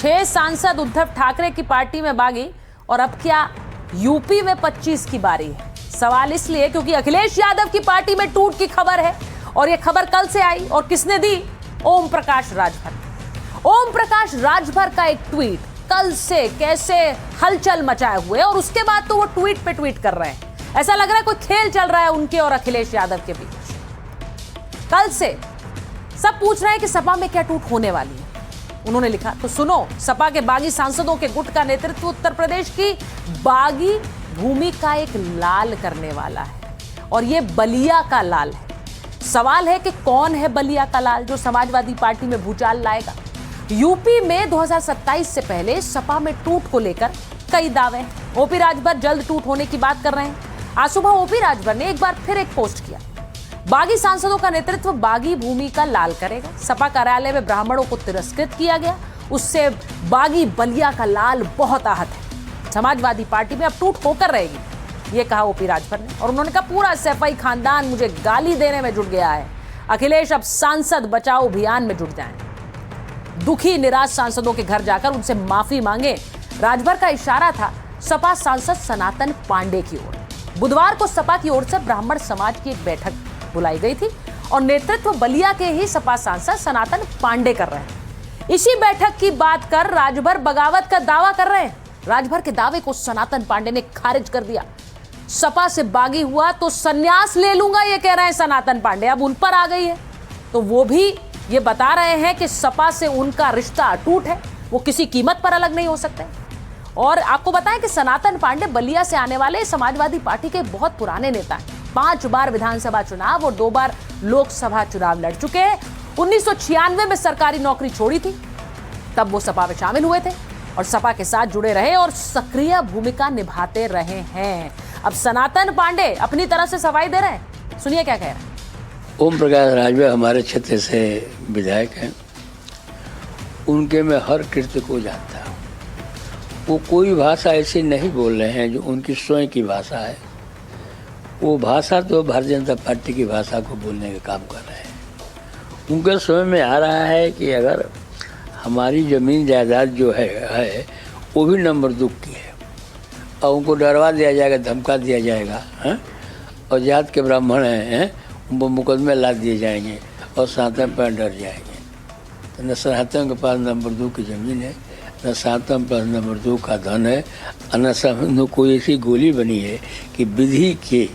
6 सांसद उद्धव ठाकरे की पार्टी में बागी और अब क्या यूपी में 25 की बारी है। सवाल इसलिए क्योंकि अखिलेश यादव की पार्टी में टूट की खबर है और यह खबर कल से आई और किसने दी? ओम प्रकाश राजभर। ओम प्रकाश राजभर का एक ट्वीट कल से कैसे हलचल मचाए हुए और उसके बाद तो वो ट्वीट पे ट्वीट कर रहे हैं। ऐसा लग रहा है कोई खेल चल रहा है उनके और अखिलेश यादव के बीच। कल से सब पूछ रहे हैं कि सपा में क्या टूट होने वाली है। उन्होंने लिखा, तो सुनो, सपा के बागी सांसदों के गुट का नेतृत्व उत्तर प्रदेश की बागी भूमि का एक लाल करने वाला है और ये बलिया का लाल है। सवाल है कि कौन है बलिया का लाल जो समाजवादी पार्टी में भूचाल लाएगा। यूपी में 2027 से पहले सपा में टूट को लेकर कई दावे हैं। ओपी राजभर जल्द टूट होने की बात कर रहे हैं। आज सुबह ओपी राजभर ने एक बार फिर एक पोस्ट किया, बागी सांसदों का नेतृत्व बागी भूमि का लाल करेगा। सपा कार्यालय में ब्राह्मणों को तिरस्कृत किया गया, उससे बागी बलिया का लाल बहुत आहत है। समाजवादी पार्टी में अब टूट होकर रहेगी, ये कहा ओपी राजभर ने। और उन्होंने कहा, पूरा सैफई खानदान मुझे गाली देने में जुट गया है। अखिलेश अब सांसद बचाओ अभियान में जुट जाएं। दुखी निराश सांसदों के घर जाकर उनसे माफी मांगे। राजभर का इशारा था सपा सांसद सनातन पांडे की ओर। बुधवार को सपा की ओर से ब्राह्मण समाज की एक बैठक बुलाई गई थी और नेतृत्व बलिया के ही सपा सांसद सनातन पांडे कर रहे हैं। इसी बैठक की बात कर राजभर बगावत का दावा कर रहे हैं। राजभर के दावे को सनातन पांडे ने खारिज कर दिया। सपा से बागी हुआ तो संन्यास ले लूंगा, ये कह रहे हैं सनातन पांडे। अब उन पर आ गई है तो वो भी ये बता रहे हैं कि सपा से उनका रिश्ता अटूट है, वो किसी कीमत पर अलग नहीं हो सकते। और आपको बताएं कि सनातन पांडे बलिया से आने वाले समाजवादी पार्टी के बहुत पुराने नेता हैं। 5 बार विधानसभा चुनाव और 2 बार लोकसभा चुनाव लड़ चुके हैं। 1996 में सरकारी नौकरी छोड़ी थी, तब वो सपा में शामिल हुए थे और सपा के साथ जुड़े रहे और सक्रिय भूमिका निभाते रहे हैं। अब सनातन पांडे अपनी तरफ से सफाई दे रहे हैं, सुनिए क्या कह रहे हैं। ओम प्रकाश राजभर हमारे क्षेत्र से विधायक हैं। उनके मैं हर कृत्य को जानता हूँ। वो कोई भाषा ऐसी नहीं बोल रहे हैं जो उनकी स्वयं की भाषा है। वो भाषा तो भारतीय जनता पार्टी की भाषा को बोलने का काम कर रहे हैं। उनके समय में आ रहा है कि अगर हमारी ज़मीन जायदाद जो है वो भी नंबर 2 की है और उनको डरवा दिया जाएगा, धमका दिया जाएगा, हैं? और जात के ब्राह्मण हैं, उनको मुकदमे ला दिए जाएंगे और सनातन पर डर जाएंगे। तो न सनातन के पास नंबर 2 की ज़मीन है, न सनातन पर नंबर 2 का धन है, और न कोई ऐसी गोली बनी है कि विधि के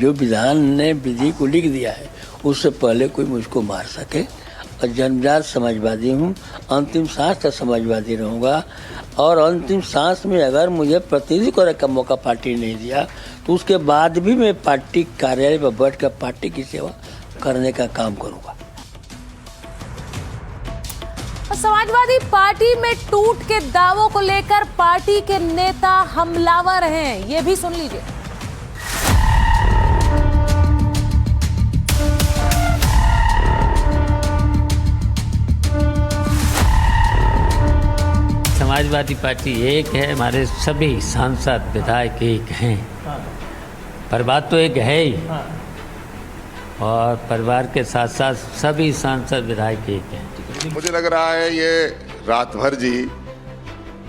जो विधान ने विधि को लिख दिया है उससे पहले कोई मुझको मार सके। और जन्मजात समाजवादी हूँ, अंतिम सांस तक समाजवादी रहूँगा। और अंतिम सांस में अगर मुझे प्रतिनिधि करने का मौका पार्टी नहीं दिया तो उसके बाद भी मैं पार्टी कार्यालय पर बैठकर पार्टी की सेवा करने का काम करूँगा। समाजवादी पार्टी में टूट के दावों को लेकर पार्टी के नेता हमलावर हैं, ये भी सुन लीजिए। समाजवादी पार्टी एक है, हमारे सभी सांसद विधायक एक हैं। परिवार तो एक है ही और परिवार के साथ साथ सभी सांसद विधायक एक हैं। मुझे लग रहा है ये राजभर जी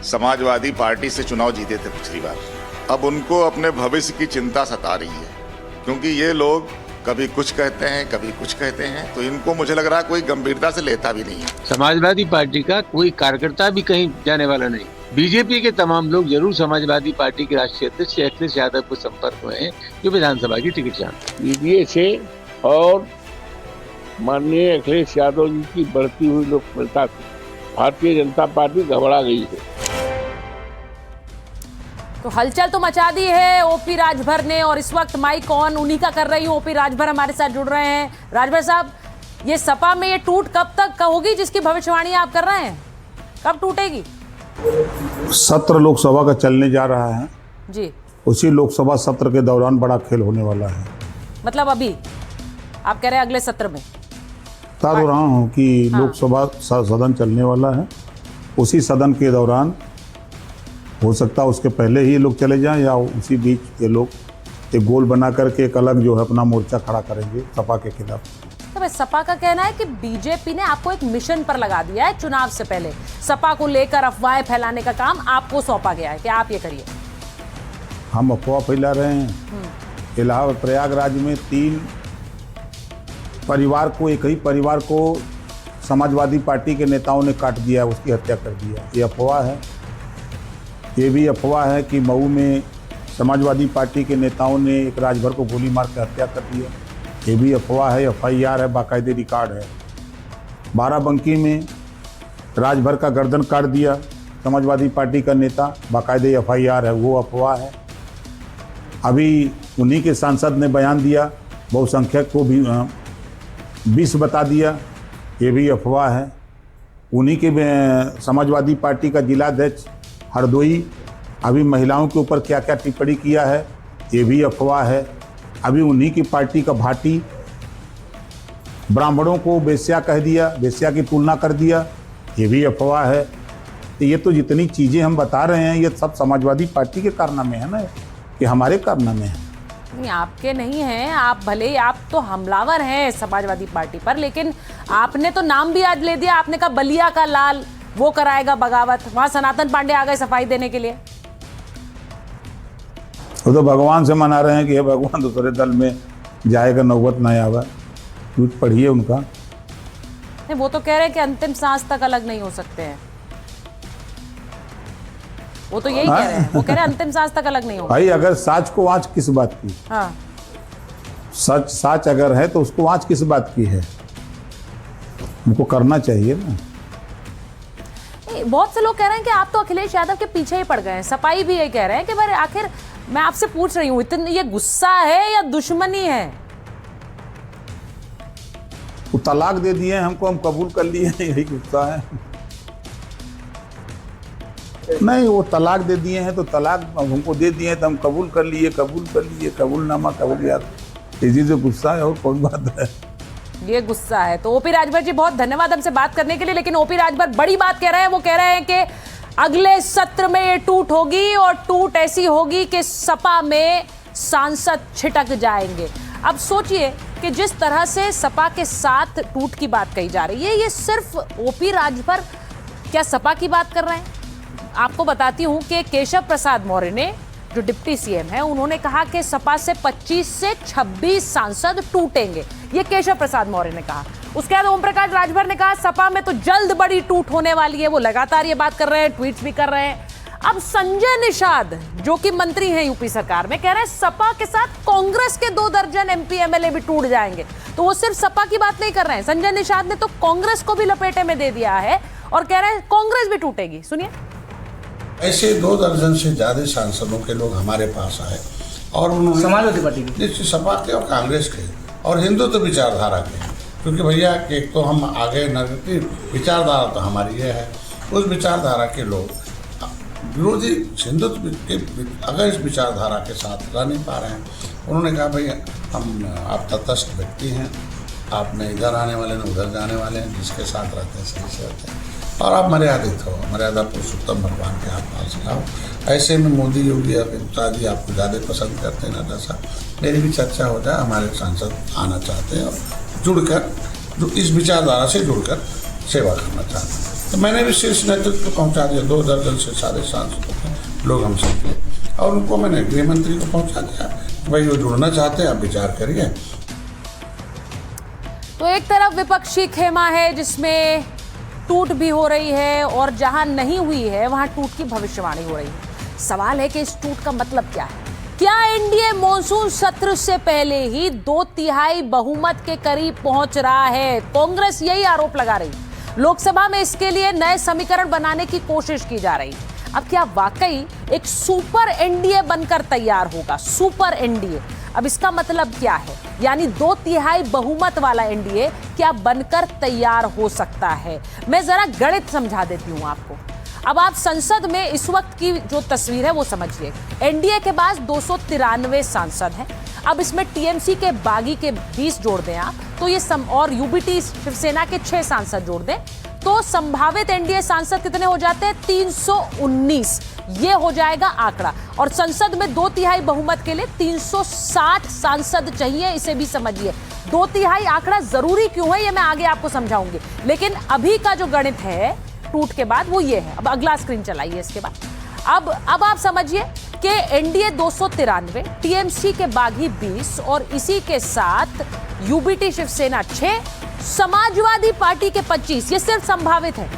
समाजवादी पार्टी से चुनाव जीते थे पिछली बार। अब उनको अपने भविष्य की चिंता सता रही है क्योंकि ये लोग कभी कुछ कहते हैं कभी कुछ कहते हैं, तो इनको मुझे लग रहा है कोई गंभीरता से लेता भी नहीं है। समाजवादी पार्टी का कोई कार्यकर्ता भी कहीं जाने वाला नहीं। बीजेपी के तमाम लोग जरूर समाजवादी पार्टी के राष्ट्रीय अध्यक्ष अखिलेश यादव को संपर्क में हैं जो विधानसभा की टिकट चाहते हैं। मीडिया से और माननीय अखिलेश यादव जी की बढ़ती हुई लोकप्रियता से भारतीय जनता पार्टी घबरा गई है। तो हलचल तो मचा दी है ओपी राजभर ने और इस वक्त माइक ऑन उन्हीं का कर रही हूँ। ओपी राजभर हमारे साथ जुड़ रहे हैं। राजभर साहब, ये सपा में ये टूट कब तक होगी जिसकी भविष्यवाणी आप कर रहे हैं, कब टूटेगी? सत्र लोकसभा का चलने जा रहा है जी, उसी लोकसभा सत्र के दौरान बड़ा खेल होने वाला है। मतलब अभी आप कह रहे हैं अगले सत्र में? बता तो रहा हूँ कि लोकसभा सदन चलने वाला है, उसी सदन के दौरान हो सकता है उसके पहले ही लोग चले जाएं या उसी बीच ये लोग एक गोल बना करके एक अलग जो है अपना मोर्चा खड़ा करेंगे सपा के खिलाफ। में सपा का कहना है कि बीजेपी ने आपको एक मिशन पर लगा दिया है। चुनाव से पहले सपा को लेकर अफवाहें फैलाने का काम आपको सौंपा गया है कि आप ये करिए। हम अफवाह फैला रहे हैं? इलाहाबाद प्रयागराज में 3 परिवार को, एक ही परिवार को समाजवादी पार्टी के नेताओं ने काट दिया, उसकी हत्या कर दिया। ये अफवाह है। ये भी अफवाह है कि मऊ में समाजवादी पार्टी के नेताओं ने एक राजभर को गोली मार के हत्या कर दिया। ये भी अफवाह है। FIR है, बाकायदे रिकॉर्ड है। बाराबंकी में राजभर का गर्दन काट दिया समाजवादी पार्टी का नेता, बाकायदे FIR है, वो अफवाह है। अभी उन्हीं के सांसद ने बयान दिया, बहुसंख्यक को भी 20 बता दिया, ये भी अफवाह है। उन्हीं के समाजवादी पार्टी का जिलाध्यक्ष हरदोई अभी महिलाओं के ऊपर क्या क्या टिप्पणी किया है, ये भी अफवाह है। अभी उन्हीं की पार्टी का भाटी ब्राह्मणों को वेश्या कह दिया, वेश्या की तुलना कर दिया, ये भी अफवाह है। तो ये तो जितनी चीज़ें हम बता रहे हैं, ये सब समाजवादी पार्टी के कारनामे हैं ना, कि हमारे कारनामे हैं। नहीं, आपके नहीं हैं। आप भले ही, आप तो हमलावर हैं समाजवादी पार्टी पर, लेकिन आपने तो नाम भी आज ले दिया। आपने कहा बलिया का लाल वो कराएगा बगावत, वहां सनातन पांडे आ गए सफाई देने के लिए। वो तो भगवान से मना रहे हैं कि हे भगवान दूसरे दल में जाएगा, नौबत नहीं आवा। ट्वीट पढ़िए उनका। नहीं, वो तो कह रहे हैं कि अंतिम सांस तक अलग नहीं हो सकते हैं। वो तो यही कह रहे हैं। वो कह रहे हैं अंतिम सांस तक अलग नहीं होगा। भाई अगर साच को आँच किस बात की? हाँ, साच अगर है तो उसको आँच किस बात की है? उनको करना चाहिए ना। बहुत से लोग कह रहे हैं कि आप तो अखिलेश यादव के पीछे ही पड़ गए हैं। सपाई भी यही कह रहे हैं कि भाई आखिर, मैं आपसे पूछ रही हूँ, इतनी ये गुस्सा है या दुश्मनी है? वो तलाक दे दिए हमको, हम कबूल कर लिए हैं, यही गुस्सा है। नहीं, वो तलाक दे दिए हैं तो तलाक हमको दे दिए हैं तो हम कबूल कर लिए, कबूलनामा कबूलियत, इसी से गुस्सा है और कोई बात है। ये गुस्सा है। तो ओपी राजभर जी, बहुत धन्यवाद हमसे बात करने के लिए। लेकिन ओपी राजभर बड़ी बात कह रहे हैं। वो कह रहे हैं कि अगले सत्र में ये टूट होगी, और टूट ऐसी होगी कि सपा में सांसद छिटक जाएंगे। अब सोचिए कि जिस तरह से सपा के साथ टूट की बात कही जा रही है, ये सिर्फ ओपी राजभर क्या सपा की बात कर रहे हैं? आपको बताती हूं कि केशव प्रसाद मौर्य ने, जो डिप्टी सीएम है, उन्होंने कहा कि सपा से 25 से 26 सांसद टूटेंगे। ये केशव प्रसाद मौर्य ने कहा। उसके बाद ओम प्रकाश राजभर ने कहा सपा में तो जल्द बड़ी टूट होने वाली है। वो लगातार ये बात कर रहे हैं, ट्वीट्स भी कर रहे हैं। अब संजय निषाद, जो कि मंत्री हैं यूपी सरकार में, कह रहे हैं सपा के साथ कांग्रेस के 2 दर्जन MP MLA भी टूट जाएंगे। तो वो सिर्फ सपा की बात नहीं कर रहे हैं, संजय निषाद ने तो कांग्रेस को भी लपेटे में दे दिया है और कह रहे हैं कांग्रेस भी टूटेगी। सुनिए। ऐसे 2 दर्जन से ज्यादा सांसदों के लोग हमारे पास आए और उन्होंने समाजवादी पार्टी के, सपा के और कांग्रेस के और हिंदुत्व विचारधारा के, क्योंकि भैया एक तो हम आगे विचारधारा तो हमारी ये है, उस विचारधारा के लोग विरोधी हिंदुत्व के अगर इस विचारधारा के साथ रह नहीं पा रहे हैं, उन्होंने कहा भैया आप तटस्थ व्यक्ति हैं, आप न इधर आने वाले न उधर जाने वाले हैं, जिसके साथ रहते हैं सही से रहते हैं, और आप मर्यादित हो, मर्यादा पुरुषोत्तम भगवान के हाथ पास लाओ। ऐसे में मोदी योगी अमित शाह जी आपको ज़्यादा पसंद करते हैं ना, ऐसा मेरी भी चर्चा हो जाए, हमारे सांसद आना चाहते हैं और जुड़कर, जो इस विचारधारा से जुड़कर सेवा करना चाहते हैं। तो मैंने भी शीर्ष नेतृत्व को पहुँचा दिया, 2 दर्जन से सारे सांसदों के लोग हम सब थे, और उनको मैंने गृह मंत्री को पहुँचा दिया, भाई वो जुड़ना चाहते हैं, आप विचार करिए। तो एक तरफ विपक्षी खेमा है जिसमें टूट भी हो रही है, और जहां नहीं हुई है वहां टूट की भविष्यवाणी हो रही है। सवाल है कि इस टूट का मतलब क्या है? क्या एनडीए मॉनसून सत्र से पहले ही 2/3 बहुमत के करीब पहुंच रहा है? कांग्रेस यही आरोप लगा रही है। लोकसभा में इसके लिए नए समीकरण बनाने की कोशिश की जा रही है। अब क्या वाकई एक सुपर एनडीए बनकर तैयार होगा? सुपर एनडीए, अब इसका मतलब क्या है? यानी 2/3 बहुमत वाला एनडीए क्या बनकर तैयार हो सकता है? मैं जरा गणित समझा देती हूं आपको। अब आप संसद में इस वक्त की जो तस्वीर है वो समझिए। एनडीए के पास 293 सांसद हैं। अब इसमें टीएमसी के बागी के 20 जोड़ दें आप, तो ये और यूबीटी शिवसेना के 6 सांसद जोड़ दें, तो संभावित एनडीए सांसद कितने हो जाते हैं? 319। ये हो जाएगा आंकड़ा। और संसद में 2/3 बहुमत के लिए 360 सांसद चाहिए, इसे भी समझिए। 2/3 आंकड़ा जरूरी क्यों है ये मैं आगे आपको समझाऊंगी, लेकिन अभी का जो गणित है टूट के बाद वो ये है। अब अगला स्क्रीन चलाइए इसके बाद। अब आप समझिए कि एनडीए 293, टीएमसी के बागी 20 और इसी के साथ यूबीटी शिवसेना 6, समाजवादी पार्टी के 25। ये सिर्फ संभावित है,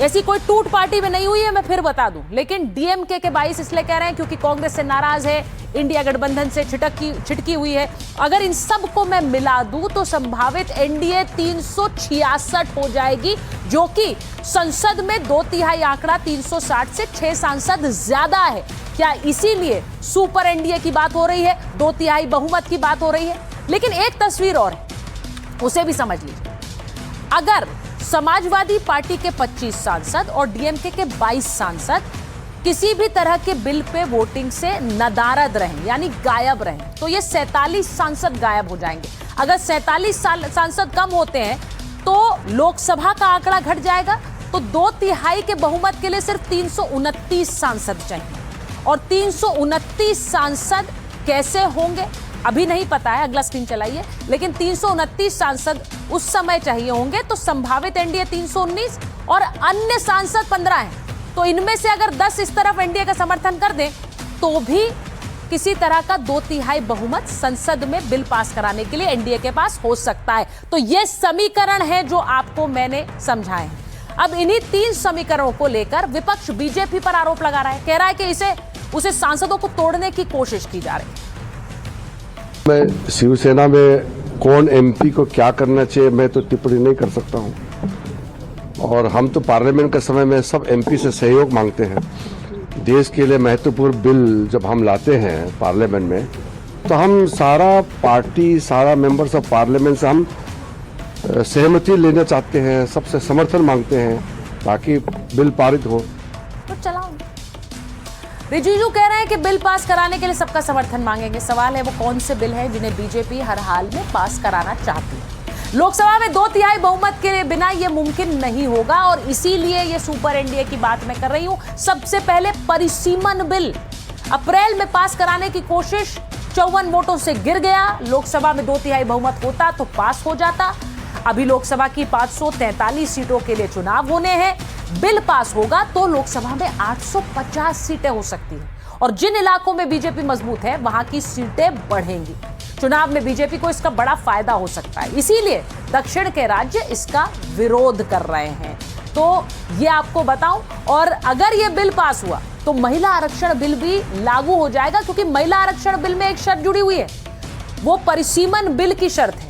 ऐसी कोई टूट पार्टी में नहीं हुई है, मैं फिर बता दूं। लेकिन डीएमके के 22 इसलिए कह रहे हैं क्योंकि कांग्रेस से नाराज है, इंडिया गठबंधन से छिटकी हुई है। अगर इन सब को मैं मिला दूं तो संभावित एनडीए 366 हो जाएगी, जो कि संसद में 2/3 आंकड़ा 360 से 6 सांसद ज्यादा है। क्या इसीलिए सुपर एनडीए की बात हो रही है, 2/3 बहुमत की बात हो रही है? लेकिन एक तस्वीर और है, उसे भी समझ लीजिए। अगर समाजवादी पार्टी के 25 सांसद और डीएमके के 22 सांसद किसी भी तरह के बिल पे वोटिंग से नदारद रहें, यानी गायब रहें, तो ये 47 सांसद गायब हो जाएंगे। अगर 47 सांसद कम होते हैं तो लोकसभा का आंकड़ा घट जाएगा, तो 2/3 के बहुमत के लिए सिर्फ 329 सांसद चाहिए। और 329 सांसद कैसे होंगे अभी नहीं पता है, अगला स्क्रीन चलाइए। लेकिन 329 सांसद उस समय चाहिए होंगे, तो संभावित एनडीए 319 और अन्य सांसद 15 हैं। तो इनमें से अगर 10 इस तरफ एनडीए का समर्थन कर दें तो भी किसी तरह का 2/3 बहुमत संसद में बिल पास कराने के लिए एनडीए के पास हो सकता है। तो ये समीकरण है जो आपको मैंने समझाए हैं। अब इन्हीं 3 समीकरणों को लेकर विपक्ष बीजेपी पर आरोप लगा रहा है, कह रहा है कि उसे सांसदों को तोड़ने की कोशिश की जा रही है। मैं शिवसेना में कौन एमपी को क्या करना चाहिए मैं तो टिप्पणी नहीं कर सकता हूं, और हम तो पार्लियामेंट के समय में सब एमपी से सहयोग मांगते हैं। देश के लिए महत्वपूर्ण बिल जब हम लाते हैं पार्लियामेंट में, तो हम सारा मेंबर्स ऑफ पार्लियामेंट से हम सहमति लेना चाहते हैं, सबसे समर्थन मांगते हैं ताकि बिल पारित हो। तो चलाओ। रिजिजू कह रहे हैं कि बिल पास कराने के लिए सबका समर्थन मांगेंगे। सवाल है वो कौन से बिल हैं जिन्हें बीजेपी हर हाल में पास कराना चाहती है। लोकसभा में 2/3 बहुमत के बिना ये मुमकिन नहीं होगा, और इसीलिए ये सुपर एनडीए की बात मैं कर रही हूं। सबसे पहले परिसीमन बिल अप्रैल में पास कराने की कोशिश 54 वोटों से गिर गया। लोकसभा में 2/3 बहुमत होता तो पास हो जाता। अभी लोकसभा की 543 सीटों के लिए चुनाव होने हैं। बिल पास होगा तो लोकसभा में 850 सीटें हो सकती हैं, और जिन इलाकों में बीजेपी मजबूत है वहां की सीटें बढ़ेंगी। चुनाव में बीजेपी को इसका बड़ा फायदा हो सकता है, इसीलिए दक्षिण के राज्य इसका विरोध कर रहे हैं। तो ये आपको बताऊं, और अगर ये बिल पास हुआ तो महिला आरक्षण बिल भी लागू हो जाएगा, क्योंकि महिला आरक्षण बिल में एक शर्त जुड़ी हुई है, वो परिसीमन बिल की शर्त है।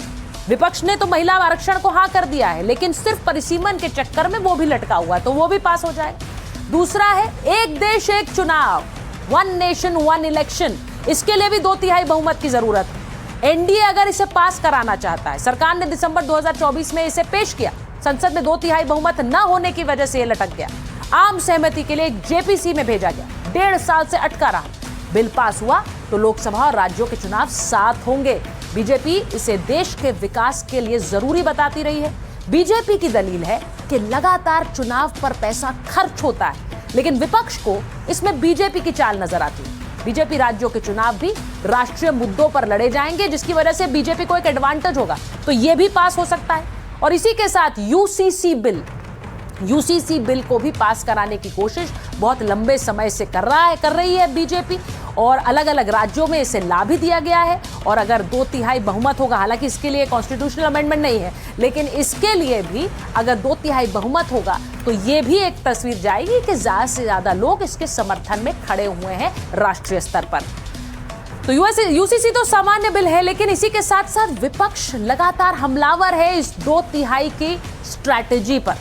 विपक्ष ने तो महिला आरक्षण को हाँ कर दिया है, लेकिन सिर्फ परिसीमन के चक्कर में वो भी लटका हुआ है, तो वो भी पास हो जाएगा। दूसरा है एक देश एक चुनाव, 1 नेशन 1 इलेक्शन। इसके लिए भी 2/3 बहुमत की जरूरत है। एनडीए अगर इसे पास कराना चाहता है, सरकार ने दिसंबर 2024 में इसे पेश किया, संसद में 2/3 बहुमत न होने की वजह से यह लटक गया। आम सहमति के लिए एक जेपीसी में भेजा गया, 1.5 साल से अटका रहा। बिल पास हुआ तो लोकसभा और राज्यों के चुनाव साथ होंगे। बीजेपी इसे देश के विकास के लिए जरूरी बताती रही है। बीजेपी की दलील है कि लगातार चुनाव पर पैसा खर्च होता है, लेकिन विपक्ष को इसमें बीजेपी की चाल नजर आती है। बीजेपी राज्यों के चुनाव भी राष्ट्रीय मुद्दों पर लड़े जाएंगे, जिसकी वजह से बीजेपी को एक एडवांटेज होगा, तो यह भी पास हो सकता है। और इसी के साथ यूसीसी बिल को भी पास कराने की कोशिश बहुत लंबे समय से कर रही है बीजेपी, और अलग अलग राज्यों में इसे ला भी दिया गया है। और अगर 2/3 बहुमत होगा, हालांकि इसके लिए कॉन्स्टिट्यूशनल अमेंडमेंट नहीं है, लेकिन इसके लिए भी अगर 2/3 बहुमत होगा तो ये भी एक तस्वीर जाएगी कि ज्यादा से ज्यादा लोग इसके समर्थन में खड़े हुए हैं राष्ट्रीय स्तर पर। तो यूसीसी तो सामान्य बिल है, लेकिन इसी के साथ साथ विपक्ष लगातार हमलावर है इस 2/3 की स्ट्रैटेजी पर।